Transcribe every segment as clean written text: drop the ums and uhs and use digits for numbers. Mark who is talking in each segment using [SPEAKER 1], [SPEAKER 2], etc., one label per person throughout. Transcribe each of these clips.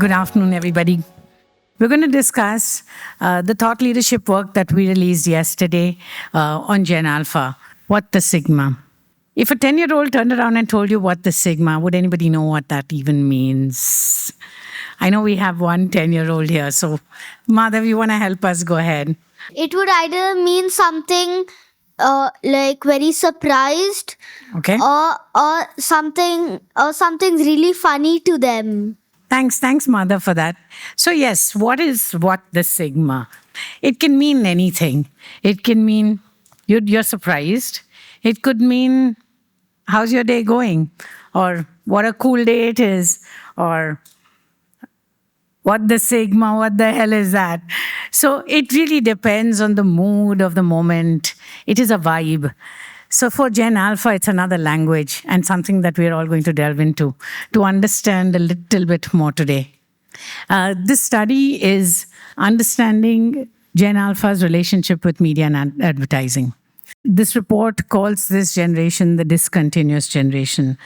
[SPEAKER 1] Good afternoon, everybody. We're going to discuss the thought leadership work that we released yesterday on Gen Alpha. What the Sigma? If a 10-year-old turned around and told you what the Sigma, would anybody know what that even means? I know we have one 10-year-old here. So, Madhav, you want to help us? Go ahead.
[SPEAKER 2] It would either mean something like very surprised,
[SPEAKER 1] Okay.
[SPEAKER 2] or something's really funny to them.
[SPEAKER 1] Thanks, Madhav, for that. So, yes, what the Sigma? It can mean anything. It can mean you're surprised. It could mean, how's your day going? Or what a cool day it is. Or what the Sigma, what the hell is that? So it really depends on the mood of the moment. It is a vibe. So for Gen Alpha, it's another language and something that we're all going to delve into to understand a little bit more today. This study is understanding Gen Alpha's relationship with media and advertising. This report calls this generation the discontinuous generation.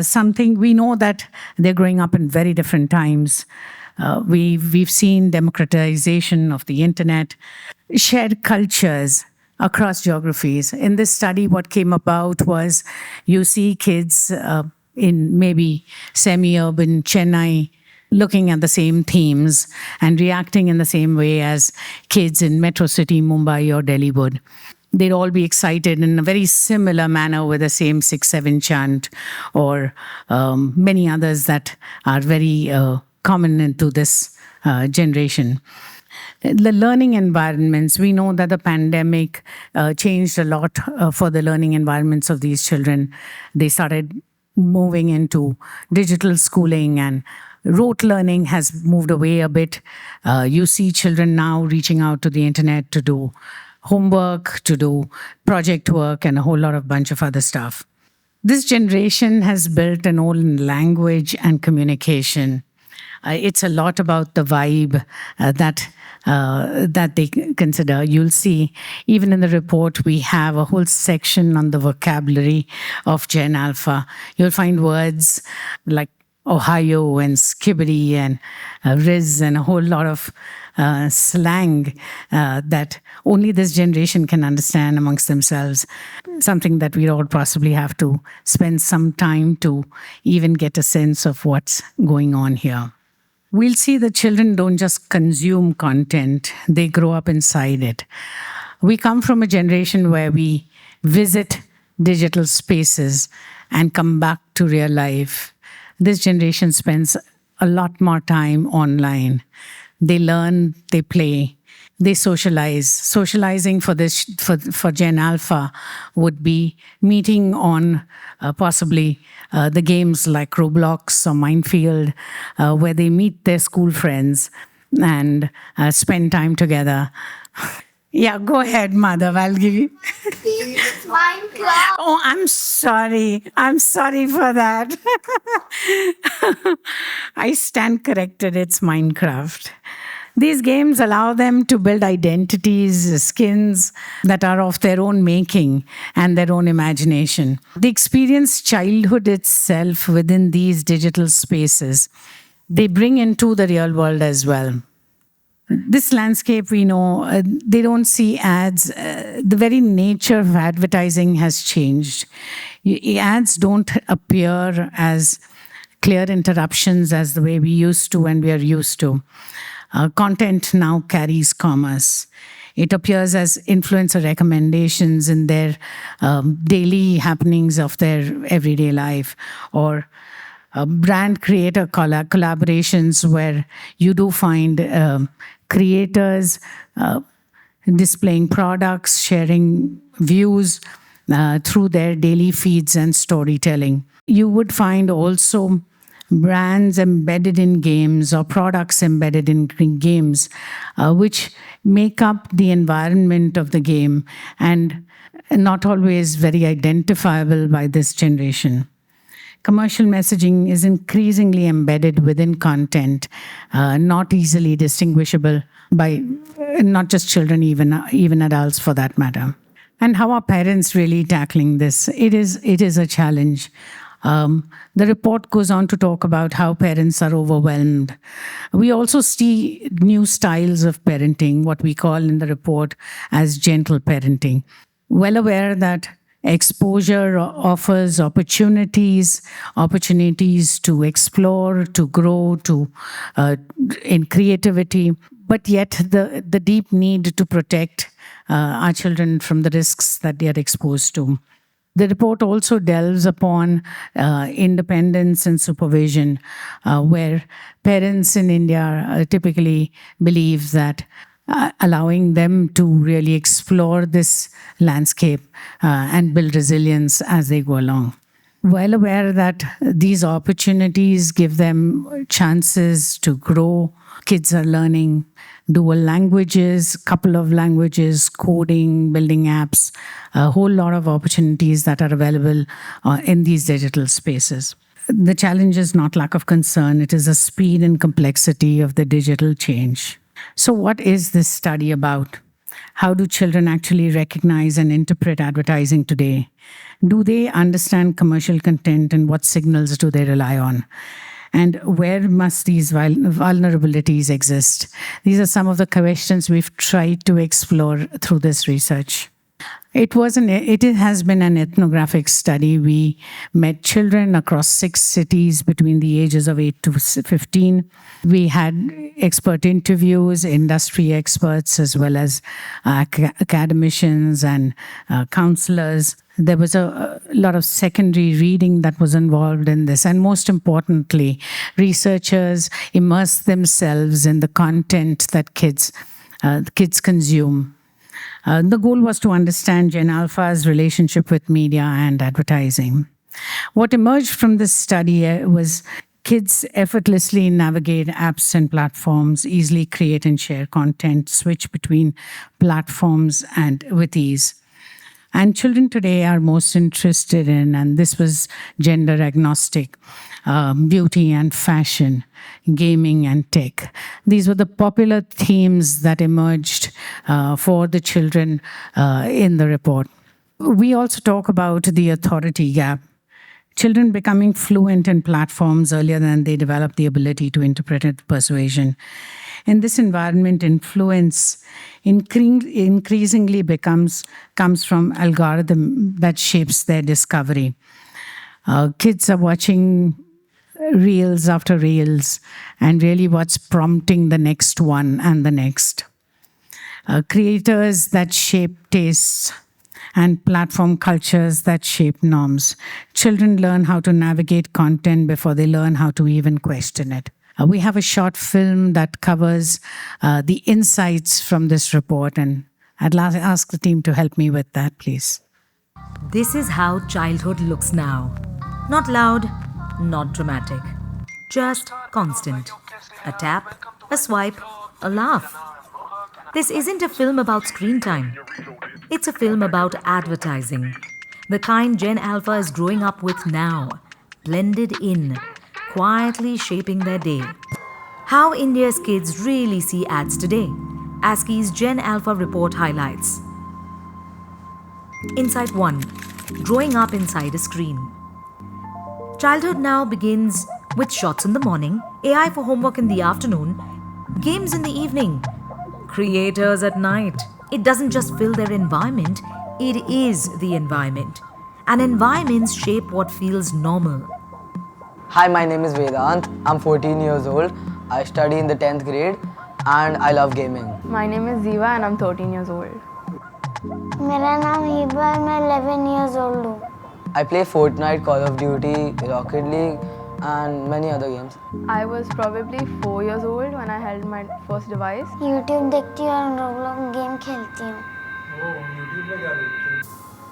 [SPEAKER 1] Something we know that they're growing up in very different times. We've seen democratization of the internet, shared cultures across geographies. In this study, what came about was you see kids in maybe semi-urban Chennai looking at the same themes and reacting in the same way as kids in Metro City, Mumbai or Delhi would. They'd all be excited in a very similar manner with the same 6-7 chant or many others that are very common into this generation. The learning environments, we know that the pandemic changed a lot for the learning environments of these children. They started moving into digital schooling and rote learning has moved away a bit. You see children now reaching out to the internet to do homework, to do project work, and a whole bunch of other stuff. This generation has built an own language and communication. It's a lot about the vibe that they consider. You'll see, even in the report, we have a whole section on the vocabulary of Gen Alpha. You'll find words like Ohio and skibbity and Riz and a whole lot of slang that only this generation can understand amongst themselves. Something that we all possibly have to spend some time to even get a sense of what's going on here. We'll see the children don't just consume content, they grow up inside it. We come from a generation where we visit digital spaces and come back to real life. This generation spends a lot more time online. They learn, they play, they socialize. Socializing for Gen Alpha would be meeting on possibly the games like Roblox or Minefield, where they meet their school friends and spend time together. Yeah, go ahead, Madhav. I'll give you.
[SPEAKER 2] It's Minecraft.
[SPEAKER 1] Oh, I'm sorry. I'm sorry for that. I stand corrected. It's Minecraft. These games allow them to build identities, skins that are of their own making and their own imagination. They experience childhood itself within these digital spaces. They bring into the real world as well. This landscape, we know, they don't see ads. The very nature of advertising has changed. Ads don't appear as clear interruptions as the way we used to and we are used to. Content now carries commerce. It appears as influencer recommendations in their daily happenings of their everyday life, or brand creator collaborations where you do find creators displaying products, sharing views through their daily feeds and storytelling. You would find also brands embedded in games or products embedded in games, which make up the environment of the game and not always very identifiable by this generation. Commercial messaging is increasingly embedded within content, not easily distinguishable by not just children, even adults for that matter. And how are parents really tackling this? It is a challenge. The report goes on to talk about how parents are overwhelmed. We also see new styles of parenting, what we call in the report as gentle parenting. Well aware that exposure offers opportunities to explore, to grow, to in creativity, but yet the deep need to protect our children from the risks that they are exposed to. The report also delves upon independence and supervision, where parents in India typically believe that allowing them to really explore this landscape and build resilience as they go along. Well aware that these opportunities give them chances to grow. Kids are learning dual languages, couple of languages, coding, building apps, a whole lot of opportunities that are available in these digital spaces. The challenge is not lack of concern, it is the speed and complexity of the digital change. So, what is this study about? How do children actually recognize and interpret advertising today? Do they understand commercial content, and what signals do they rely on? And where must these vulnerabilities exist? These are some of the questions we've tried to explore through this research. It has been an ethnographic study. We met children across 6 cities between the ages of 8 to 15. We had expert interviews, industry experts, as well as academicians and counselors. There was a lot of secondary reading that was involved in this. And most importantly, researchers immersed themselves in the content that kids consume. The goal was to understand Gen Alpha's relationship with media and advertising. What emerged from this study was kids effortlessly navigate apps and platforms, easily create and share content, switch between platforms and with ease. And children today are most interested in, and this was gender agnostic, beauty and fashion, gaming and tech. These were the popular themes that emerged for the children in the report. We also talk about the authority gap. Children becoming fluent in platforms earlier than they develop the ability to interpret it persuasion. In this environment, influence increasingly comes from algorithm that shapes their discovery. Kids are watching reels after reels, and really what's prompting the next one and the next. Creators that shape tastes and platform cultures that shape norms. Children learn how to navigate content before they learn how to even question it. We have a short film that covers the insights from this report, and I'd ask the team to help me with that, please.
[SPEAKER 3] This is how childhood looks now. Not loud, not dramatic. Just constant. A tap, a swipe, a laugh. This isn't a film about screen time. It's a film about advertising. The kind Gen Alpha is growing up with now. Blended in. Quietly shaping their day. How India's kids really see ads today. ASCI's Gen Alpha report highlights. Insight 1. Growing up inside a screen. Childhood now begins with shots in the morning, AI for homework in the afternoon, games in the evening, creators at night. It doesn't just fill their environment, it is the environment. And environments shape what feels normal.
[SPEAKER 4] Hi, my name is Vedant. I'm 14 years old. I study in the 10th grade and I love gaming.
[SPEAKER 5] My name is Ziva and I'm 13 years old.
[SPEAKER 2] मेरा नाम हिबा है, मैं 11 years old हूँ.
[SPEAKER 4] I play Fortnite, Call of Duty, Rocket League and many other games.
[SPEAKER 5] I was probably 4 years old when I held my first device.
[SPEAKER 2] YouTube देखती हूँ और Roblox game खेलती हूँ.
[SPEAKER 6] YouTube में क्या देखती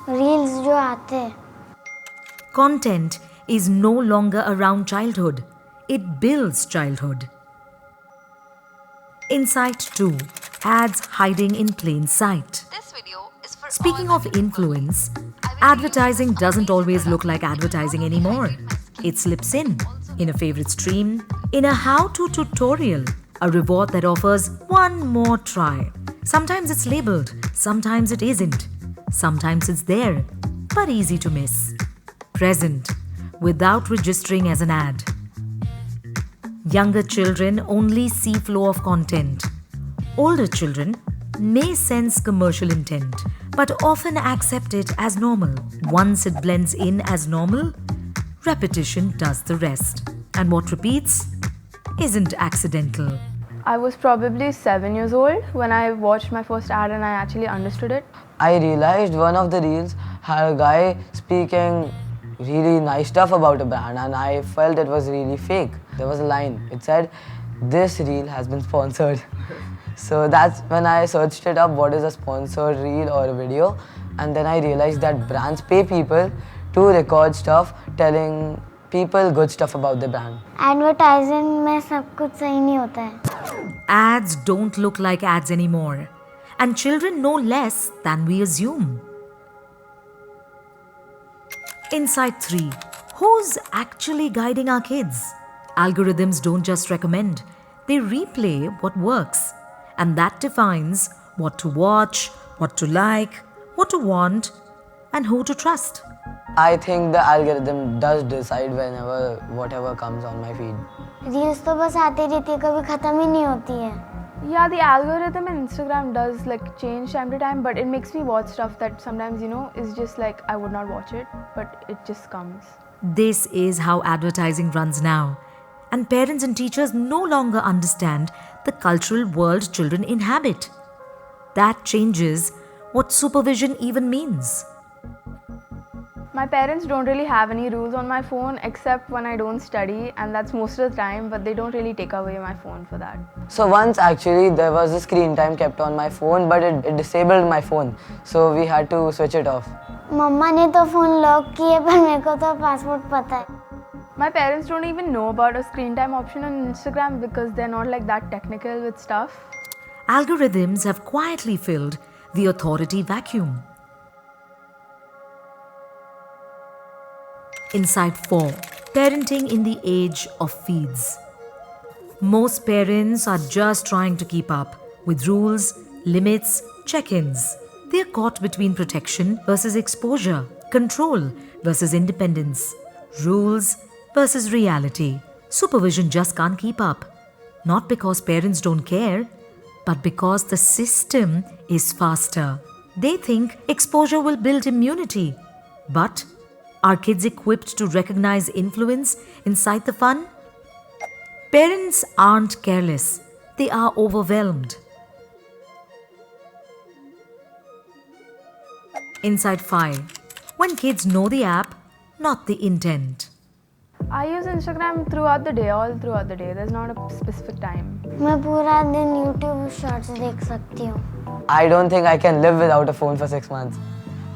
[SPEAKER 6] हूँ?
[SPEAKER 2] Reels जो आते हैं.
[SPEAKER 3] Content is no longer around childhood. It builds childhood. Insight 2. Ads hiding in plain sight. Speaking of influence, advertising doesn't always look like advertising anymore. It slips in a favorite stream, in a how-to tutorial, a reward that offers one more try. Sometimes it's labeled, sometimes it isn't. Sometimes it's there, but easy to miss. Present. without registering as an ad. Younger children only see flow of content. Older children may sense commercial intent, but often accept it as normal. Once it blends in as normal, repetition does the rest. And what repeats isn't accidental.
[SPEAKER 5] I was probably 7 years old when I watched my first ad and I actually understood it.
[SPEAKER 4] I realized one of the reels had a guy speaking really nice stuff about a brand, and I felt it was really fake. There was a line. It said, "This reel has been sponsored." So that's when I searched it up, what is a sponsored reel or a video, and then I realized that brands pay people to record stuff telling people good stuff about the brand.
[SPEAKER 2] Advertising में सब कुछ सही नहीं होता है.
[SPEAKER 3] Ads don't look like ads anymore, and children know less than we assume. Insight 3. Who's actually guiding our kids? Algorithms don't just recommend, they replay what works. And that defines what to watch, what to like, what to want, and who to trust.
[SPEAKER 4] I think the algorithm does decide whatever comes on my feed.
[SPEAKER 2] Reels तो बस आती रहती है, कभी खत्म ही नहीं होती है.
[SPEAKER 5] Yeah, the algorithm in Instagram does change time to time, but it makes me watch stuff that sometimes, is just I would not watch it, but it just comes.
[SPEAKER 3] This is how advertising runs now. And parents and teachers no longer understand the cultural world children inhabit. That changes what supervision even means.
[SPEAKER 5] My parents don't really have any rules on my phone except when I don't study, and that's most of the time, but they don't really take away my phone for that.
[SPEAKER 4] So once actually there was a screen time kept on my phone, but it disabled my phone, so we had to switch it off.
[SPEAKER 2] मम्मा ने तो phone lock किए, पर मेरे को तो password पता है.
[SPEAKER 5] My parents don't even know about a screen time option on Instagram because they're not that technical with stuff.
[SPEAKER 3] Algorithms have quietly filled the authority vacuum. Insight 4. Parenting in the age of feeds. Most parents are just trying to keep up with rules, limits, check-ins. They are caught between protection versus exposure, control versus independence, rules versus reality. Supervision just can't keep up. Not because parents don't care, but because the system is faster. They think exposure will build immunity. But are kids equipped to recognize influence inside the fun? Parents aren't careless. They are overwhelmed. Insight 5. When kids know the app, not the intent.
[SPEAKER 5] I use Instagram throughout the day, all throughout the day. There's not a specific time.
[SPEAKER 2] मैं पूरा दिन YouTube shorts देख सकती हूँ.
[SPEAKER 4] I don't think I can live without a phone for 6 months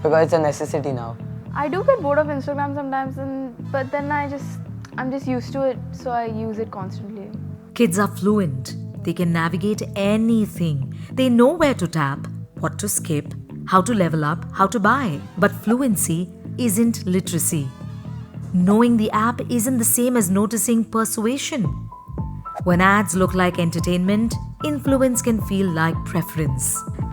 [SPEAKER 4] because it's a necessity now.
[SPEAKER 5] I do get bored of Instagram sometimes, but then I'm just used to it, so I use it constantly.
[SPEAKER 3] Kids are fluent. They can navigate anything. They know where to tap, what to skip, how to level up, how to buy. But fluency isn't literacy. Knowing the app isn't the same as noticing persuasion. When ads look like entertainment, influence can feel like preference.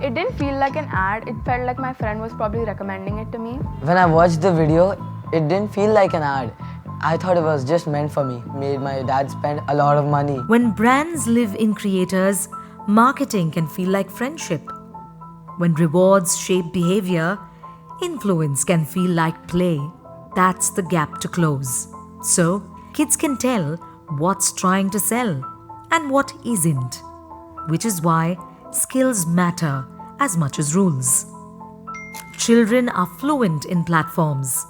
[SPEAKER 5] It didn't feel like an ad, it felt like my friend was probably recommending it to me.
[SPEAKER 4] When I watched the video, it didn't feel like an ad. I thought it was just meant for me, made my dad spend a lot of money.
[SPEAKER 3] When brands live in creators, marketing can feel like friendship. When rewards shape behavior, influence can feel like play. That's the gap to close. So, kids can tell what's trying to sell and what isn't. Which is why skills matter as much as rules. Children are fluent in platforms,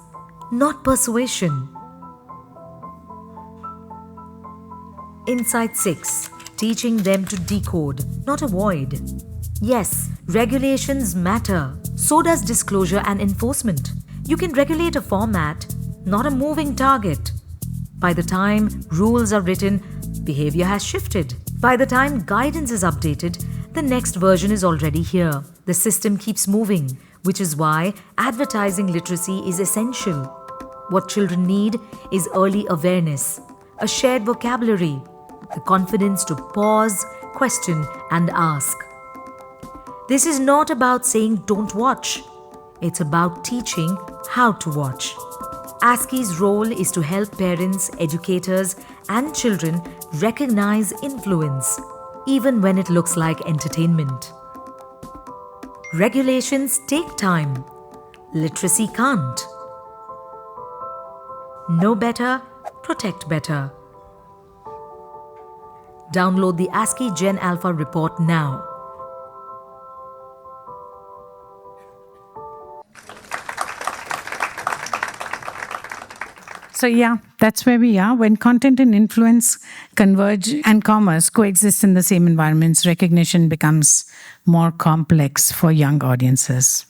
[SPEAKER 3] not persuasion. Insight 6. Teaching them to decode, not avoid. Yes, regulations matter. So does disclosure and enforcement. You can regulate a format, not a moving target. By the time rules are written, behavior has shifted. By the time guidance is updated, the next version is already here. The system keeps moving, which is why advertising literacy is essential. What children need is early awareness, a shared vocabulary, the confidence to pause, question, and ask. This is not about saying don't watch. It's about teaching how to watch. ASCI's role is to help parents, educators, and children recognize influence, even when it looks like entertainment. Regulations take time. Literacy can't. Know better, protect better. Download the ASCI Gen Alpha report now.
[SPEAKER 1] So yeah, that's where we are. When content and influence converge and commerce coexist in the same environments, recognition becomes more complex for young audiences.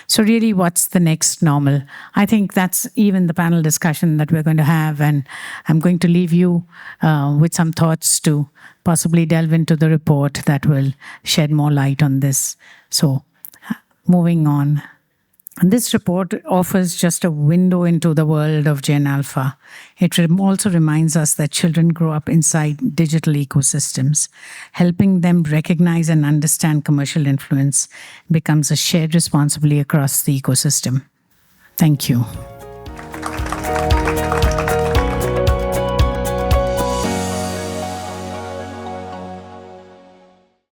[SPEAKER 1] So really, what's the next normal? I think that's even the panel discussion that we're going to have, and I'm going to leave you with some thoughts to possibly delve into the report that will shed more light on this. So moving on. And this report offers just a window into the world of Gen Alpha. It also reminds us that children grow up inside digital ecosystems. Helping them recognize and understand commercial influence becomes a shared responsibility across the ecosystem. Thank you.